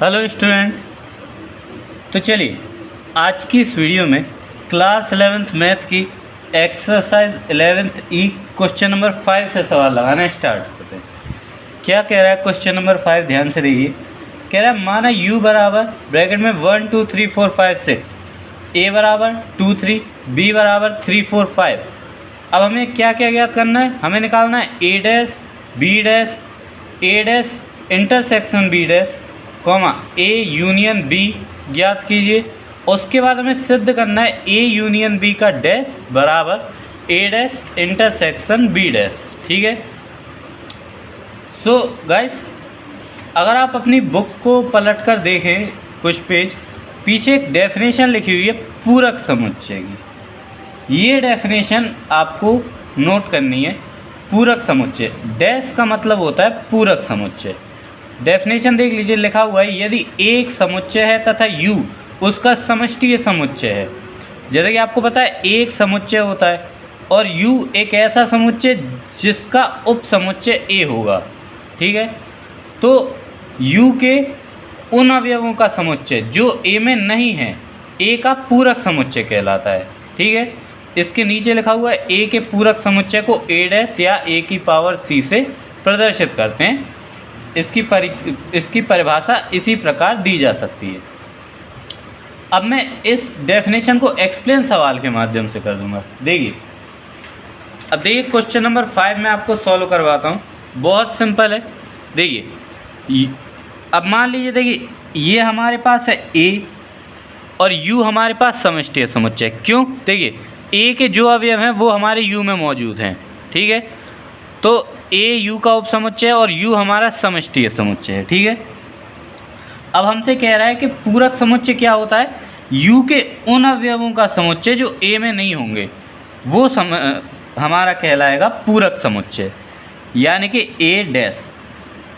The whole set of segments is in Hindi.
Hello student. तो चलिए आज की इस वीडियो में क्लास 11th मैथ की एक्सरसाइज 11th ई क्वेश्चन नंबर 5 से सवाल लगाना स्टार्ट करते हैं। क्या कह रहा है क्वेश्चन नंबर 5, ध्यान से देखिए। कह रहा है माना u बराबर ब्रैकेट में 1 2 3 4 5 6, a बराबर 2 3, b बराबर 3 4 5। अब हमें क्या क्या ज्ञात करना है? हमें निकालना है a dash b dash a dash intersection b dash comma a union b ज्ञात कीजिए। उसके बाद हमें सिद्ध करना है a यूनियन b का डैश बराबर a dash intersection b dash. ठीक है। सो गाइस, अगर आप अपनी बुक को पलट कर देखें कुछ पेज पीछे, एक डेफिनेशन लिखी हुई है पूरक समुच्चय की। ये डेफिनेशन आपको नोट करनी है। पूरक समुच्चय, डैश का मतलब होता है पूरक समुच्चय। डेफिनेशन देख लीजिए, लिखा हुआ है यदि एक समुच्चय है तथा u उसका समष्टीय समुच्चय है। जैसे कि आपको पता है एक समुच्चय होता है और u एक ऐसा समुच्चय जिसका उप समुच्चय a होगा। ठीक है। तो u के उन अवयवों का समुच्चय जो a में नहीं है a का पूरक समुच्चय कहलाता है। ठीक है। इसके नीचे लिखा हुआ है a के पूरक समुच्चय को a डैश या a की पावर c से प्रदर्शित करते हैं। इसकी परिभाषा इसी प्रकार दी जा सकती है। अब मैं इस डेफिनेशन को एक्सप्लेन सवाल के माध्यम से कर दूंगा। देखिए, अब देखिए क्वेश्चन नंबर 5 में आपको सॉल्व करवाता हूँ। बहुत सिंपल है। देखिए, अब मान लीजिए, देखिए ये हमारे पास है a और u हमारे पास समष्टीय समुच्चय। क्यों? देखिए a के जो अवयव हैं वो हमारे u में मौजूद हैं। ठीक है। तो a u का उपसमुच्चय है और u हमारा समष्टीय समुच्चय है। ठीक है। अब हमसे कह रहा है कि पूरक समुच्चय क्या होता है? u के उन अवयवों का समुच्चय जो a में नहीं होंगे वो हमारा कहलाएगा पूरक समुच्चय, यानी कि a डैश।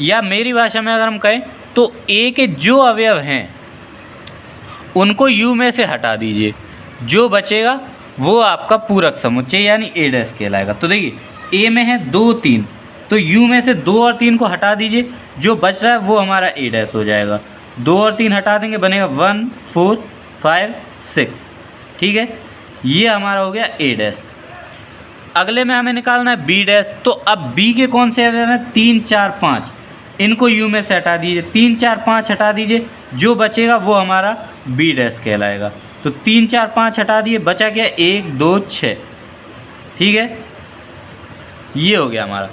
या मेरी भाषा में अगर हम कहें तो a के जो अवयव हैं उनको u में से हटा दीजिए, जो बचेगा वो आपका पूरक समुच्चय यानी a डैश कहलाएगा। तो देखिए a में है 2 3, तो u में से 2 और 3 को हटा दीजिए, जो बच रहा है वो हमारा a डैश हो जाएगा। 2 और 3 हटा देंगे, बनेगा 1 4 5 6। ठीक है। ये हमारा हो गया a डैश। अगले में हमें निकालना है b डैश। तो अब b के कौन से अवयव हैं? 3 4 5, इनको u में से हटा दीजिए। 3 4 5 हटा दीजिए, जो बचेगा वो हमारा b डैश कहलाएगा। तो 3 4 5 हटा दिए, बचा क्या? 1 2 6। ठीक है। ये हो गया हमारा।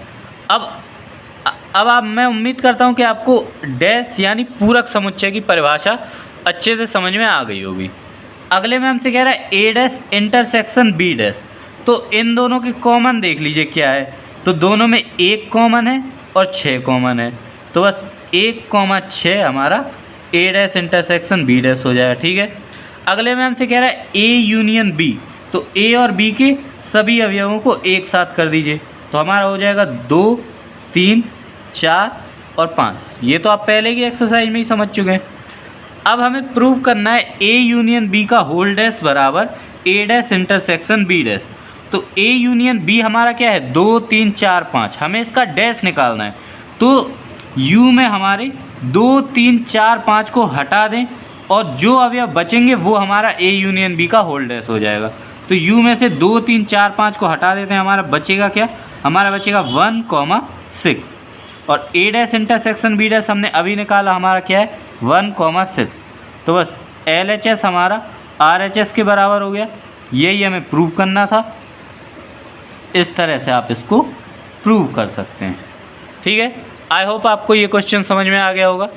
अब मैं उम्मीद करता हूँ कि आपको डैश यानी पूरक समुच्चय की परिभाषा अच्छे से समझ में आ गई होगी। अगले में हमसे कह रहा है a dash intersection b dash. तो इन दोनों की कॉमन देख लीजिए क्या है। तो दोनों में 1 कॉमन है और 6 कॉमन है। तो बस 1,6 हमारा a dash intersection b dash हो जाएगा। ठीक है। अगले में हमसे कह रहा है a यूनियन b। तो a और b के सभी अवयवों को एक साथ कर दीजिए, तो हमारा हो जाएगा 2 3 4 और 5। ये तो आप पहले की एक्सरसाइज में ही समझ चुके हैं। अब हमें प्रूव करना है a यूनियन b का होल डैश बराबर a dash intersection b dash. तो a यूनियन b हमारा क्या है? 2 3 4 5। हमें इसका डैश निकालना है। तो u में हमारे 2 3 4 5 को हटा दें और जो अवयव बचेंगे वो हमारा a यूनियन b का होल डैश हो जाएगा। तो u में से 2 3 4 5 को हटा देते हैं, हमारा बचेगा क्या? हमारा बचेगा 1,6। और a dash intersection b dash हमने अभी निकाला, हमारा क्या है? 1,6। तो बस LHS हमारा RHS के बराबर हो गया। यही हमें प्रूव करना था। इस तरह से आप इसको प्रूव कर सकते हैं। ठीक है। आई होप आपको ये क्वेश्चन समझ में आ गया होगा।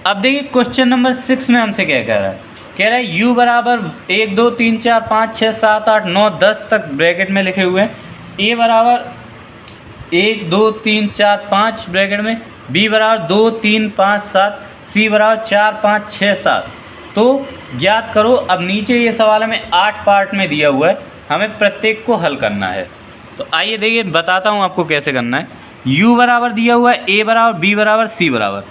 अब देखिए क्वेश्चन नंबर 6 में हमसे क्या कह रहा है? कह रहा है u बराबर 1 2 3 4 5 6 7 8 9 10 तक ब्रैकेट में लिखे हुए हैं। a बराबर 1 2 3 4 5 ब्रैकेट में, b बराबर 2 3 5 7, c बराबर 4 5 6 7। तो ज्ञात करो। अब नीचे ये सवाल हमें 8 पार्ट में दिया हुआ है, हमें प्रत्येक को हल करना है। तो आइए देखिए, बताता हूँ आपको कैसे करना है। u बराबर दिया हुआ है, a बराबर b बराबर c बराबर।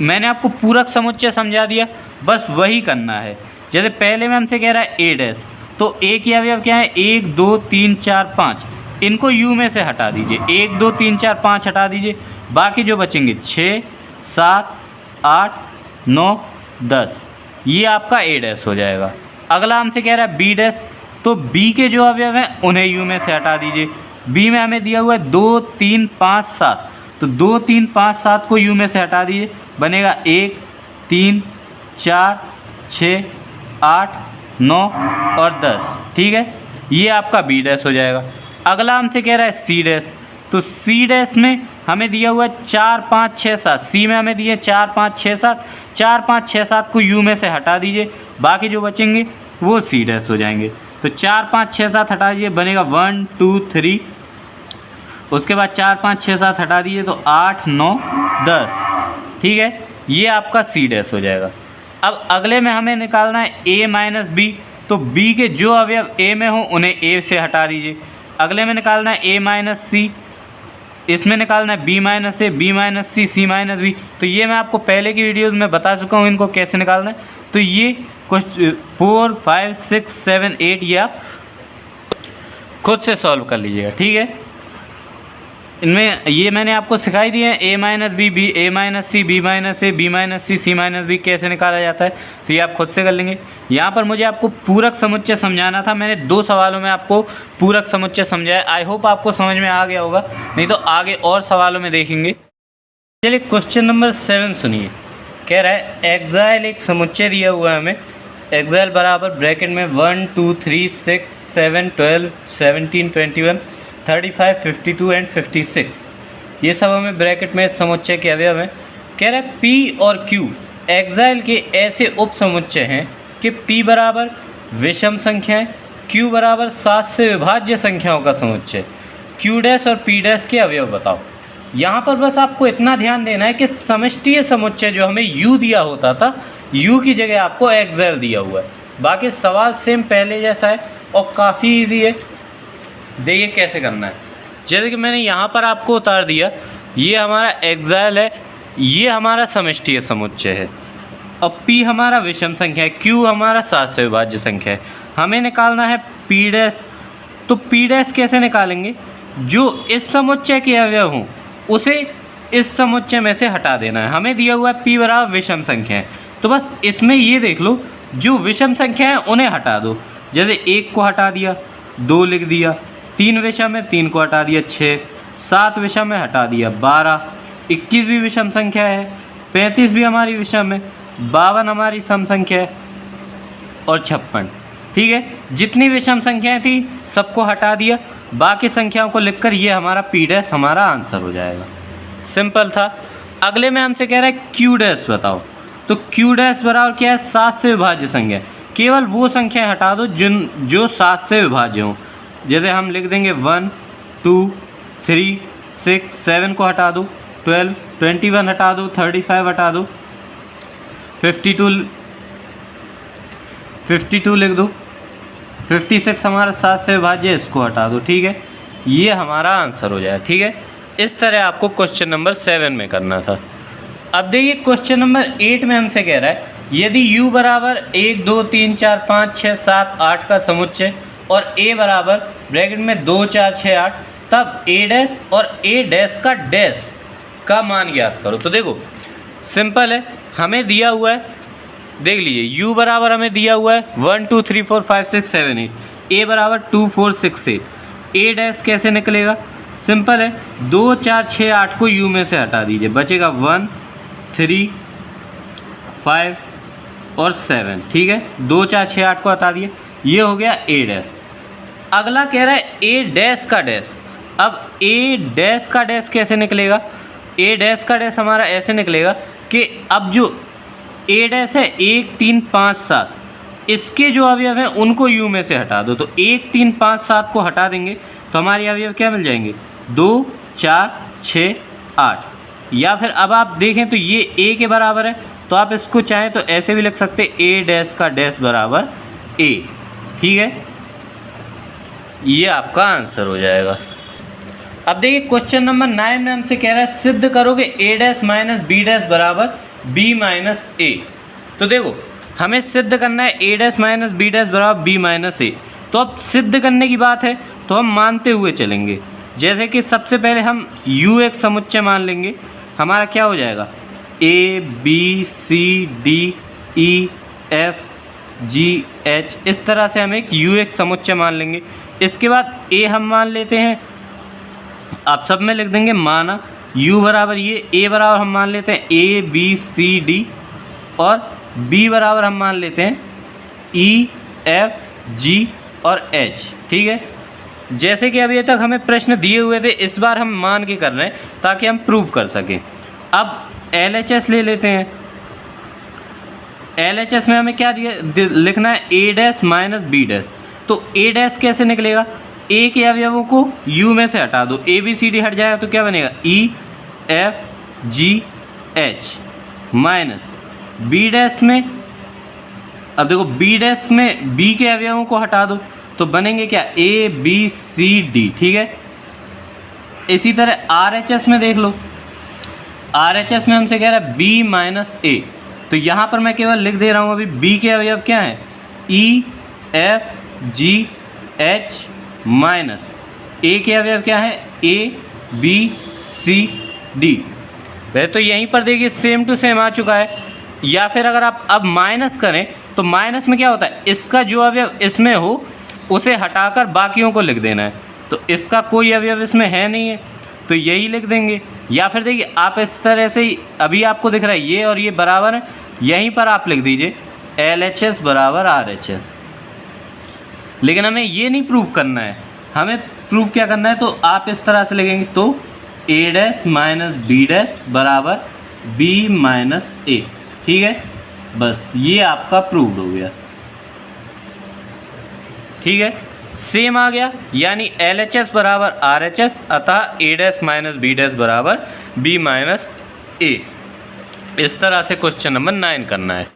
मैंने आपको पूरक समुच्चय समझा दिया, बस वही करना है। जैसे पहले में हमसे कह रहा है a डैश, तो a के अवयव क्या है? 1 2 3 4 5। इनको u में से हटा दीजिए, 1 2 3 4 5 हटा दीजिए, बाकी जो बचेंगे 6 7 8 9 10, ये आपका ए डैश हो जाएगा। अगला हमसे कह रहा है बी डैश, तो बी के जो अवयव हैं उन्हें यू में से हटा दीजिए। बी में हमें दिया हुआ है 2 3 5 7, तो 2 3 5 7 को यू में से हटा दीजिए, बनेगा 1 3 4 6 8 9 और 10। ठीक है, ये आपका बी डैश हो जाएगा। अगला हमसे कह रहा है सी डैश, तो सी डैश में हमें दिया हुआ है 4 5 6 7, सी में हमें दिए 4 5 6 7, 4 5 6 7 को यू में से हटा दीजिए, बाकी जो बचेंगे वो सी डैश हो जाएंगे। तो 4 5 6 7 हटा दीजिए, बनेगा 1 2 3, उसके बाद 4 5 6 7 हटा दीजिए तो 8 9 10। ठीक है, ये आपका सी डैश हो जाएगा। अब अगले में हमें निकालना है ए माइनस बी, तो बी के जो अवयव ए में हो उन्हें ए से हटा दीजिए। अगले में निकालना है ए माइनस सी, इसमें निकालना है बी माइनस ए, बी माइनस सी, सी माइनस बी। तो ये मैं आपको पहले की वीडियोज़ में बता चुका हूँ इनको कैसे निकालना है। तो ये कुछ 4 5 6 7 8 ये आप खुद से सॉल्व कर लीजिएगा। ठीक है, इनमें ये मैंने आपको सिखाई दिए हैं ए माइनस बी, बी ए माइनस सी, बी माइनस ए, बी माइनस सी, सी माइनस बी कैसे निकाला जाता है, तो ये आप खुद से कर लेंगे। यहाँ पर मुझे आपको पूरक समुच्चय समझाना था, मैंने 2 सवालों में आपको पूरक समुच्चय समझाया। आई होप आपको समझ में आ गया होगा, नहीं तो आगे और सवालों में देखेंगे। चलिए क्वेश्चन नंबर 7 सुनिए। कह रहा है एक्साइल एक समुच्चय दिया हुआ है हमें, एक्साइल बराबर ब्रैकेट में 1 2 3 6 7 12 17 21 35 52 एंड 56, ये सब हमें ब्रैकेट में समुच्चय के अवयव हैं। कह रहा है P और Q एक्साइल के ऐसे उप समुच्चय हैं कि P बराबर विषम संख्याएं, Q बराबर 7 से विभाज्य संख्याओं का समुच्चय। Q डैश और P डैश के अवयव बताओ। यहाँ पर बस आपको इतना ध्यान देना है कि समष्टीय समुच्चय जो हमें U दिया होता था, U की जगह आपको एक्साइल दिया हुआ है। बाकी सवाल सेम पहले जैसा है और काफ़ी ईजी है। देखिए कैसे करना है। जैसे कि मैंने यहाँ पर आपको उतार दिया, ये हमारा एक्साइल है, ये हमारा समष्टीय समुच्चय है, और P हमारा विषम संख्या है, Q हमारा 7 से विभाज्य संख्या है। हमें निकालना है P डैश, तो P डैश कैसे निकालेंगे, जो इस समुच्चय के अवयव हों उसे इस समुच्चय में से हटा देना है। हमें दिया हुआ है P बराबर विषम संख्या है, तो बस इसमें ये देख लो जो विषम संख्या है उन्हें हटा दो। जैसे 1 को हटा दिया, 2 लिख दिया, 3 विषम में 3 को हटा दिया 6, 7 विषम में हटा दिया 12, 21 भी विषम संख्या है, 35 भी हमारी विषम है, 52 हमारी सम संख्या है और 56। ठीक है, जितनी विषम संख्याएं थी सबको हटा दिया, बाकी संख्याओं को लिखकर ये हमारा P डैश हमारा आंसर हो जाएगा। सिंपल था। अगले में हमसे कह रहा है Q डैश बताओ, तो Q डैश बराबर क्या है, 7 से विभाज्य संख्या। केवल वो संख्याएं हटा दो जो 7 से विभाज्य हों। जैसे हम लिख देंगे 1 2 3 6 7 को हटा दो, 12 21 हटा दो, 35 हटा दो, 52 लिख दो, 56 हमारा 7 से विभाज्य, इसको हटा दो। ठीक है, ये हमारा आंसर हो जाए। ठीक है, इस तरह आपको क्वेश्चन नंबर 7 में करना था। अब देखिए क्वेश्चन नंबर 8 में हमसे कह रहा है यदि U बराबर 1 2 3 4 5 6 7 8 का समुच्चय और A बराबर ब्रैकेट में 2 4 6 8, तब A डैश और A डैश का मान ज्ञात करो। तो देखो सिंपल है, हमें दिया हुआ है, देख लीजिए U बराबर हमें दिया हुआ है 1 2 3 4 5 6 7 8, A बराबर 2 4 6 8। A डैश कैसे निकलेगा, सिंपल है, 2 4 6 8 को U में से हटा दीजिए, बचेगा 1 3 5 और 7। ठीक है, 2 4 6 8 को हटा दिए, ये हो गया A डैश। अगला कह रहा है A डैश का डैश। अब A डैश का डैश कैसे निकलेगा, A डैश का डैश हमारा ऐसे निकलेगा कि अब जो A डैश है 1 3 5 7, इसके जो अवयव हैं उनको U में से हटा दो। तो 1 3 5 7 को हटा देंगे तो हमारे अवयव क्या मिल जाएंगे, 2 4 6 8। या फिर अब आप देखें तो ये A के बराबर है, तो आप इसको चाहें तो ऐसे भी लिख सकते A डैश का डैश बराबर A। ठीक है, ये आपका आंसर हो जाएगा। अब देखिए क्वेश्चन नंबर 9 में हमसे कह रहा है सिद्ध करोगे A dash minus B dash बराबर B माइनस A। तो देखो हमें सिद्ध करना है A dash minus B dash बराबर B माइनस A। तो अब सिद्ध करने की बात है तो हम मानते हुए चलेंगे। जैसे कि सबसे पहले हम U एक समुच्चय मान लेंगे, हमारा क्या हो जाएगा, ABCDEFGH, इस तरह से हम एक UX समुच्चय मान लेंगे। इसके बाद A हम मान लेते हैं, आप सब में लिख देंगे माना U बराबर ये, A बराबर हम मान लेते हैं ABCD और B बराबर हम मान लेते हैं EFG और H। ठीक है, जैसे कि अभी तक हमें प्रश्न दिए हुए थे, इस बार हम मान के कर रहे हैं ताकि हम प्रूव कर सकें। अब LHS ले लेते हैं। LHS में हमें क्या लिखना है, A dash minus B dash. तो A डैश कैसे निकलेगा, A के अवयवों को U में से हटा दो, ABCD हट जाएगा तो क्या बनेगा EFGH माइनस B डैश में, अब देखो B डैश में B के अवयवों को हटा दो तो बनेंगे क्या ABCD। ठीक है, इसी तरह RHS में देख लो, RHS में हमसे कह रहा है B माइनस A, तो यहाँ पर मैं केवल लिख दे रहा हूँ अभी B के अवयव क्या हैं EFGH माइनस A के अवयव क्या है ABCD। वैसे तो यहीं पर देखिए सेम टू सेम आ चुका है। या फिर अगर आप अब माइनस करें तो माइनस में क्या होता है, इसका जो अवयव इसमें हो उसे हटाकर बाकियों को लिख देना है, तो इसका कोई अवयव इसमें है नहीं है तो यही लिख देंगे। या फिर देखिए आप इस तरह से ही, अभी आपको दिख रहा है ये और ये बराबर है, यहीं पर आप लिख दीजिए LHS बराबर RHS। लेकिन हमें ये नहीं प्रूव करना है, हमें प्रूव क्या करना है, तो आप इस तरह से लिखेंगे तो A dash minus B dash बराबर B माइनस A। ठीक है, बस ये आपका प्रूव्ड हो गया। ठीक है, सेम आ गया, यानी LHS बराबर RHS, अतः A dash minus B dash बराबर B माइनस A। इस तरह से क्वेश्चन नंबर 9 करना है।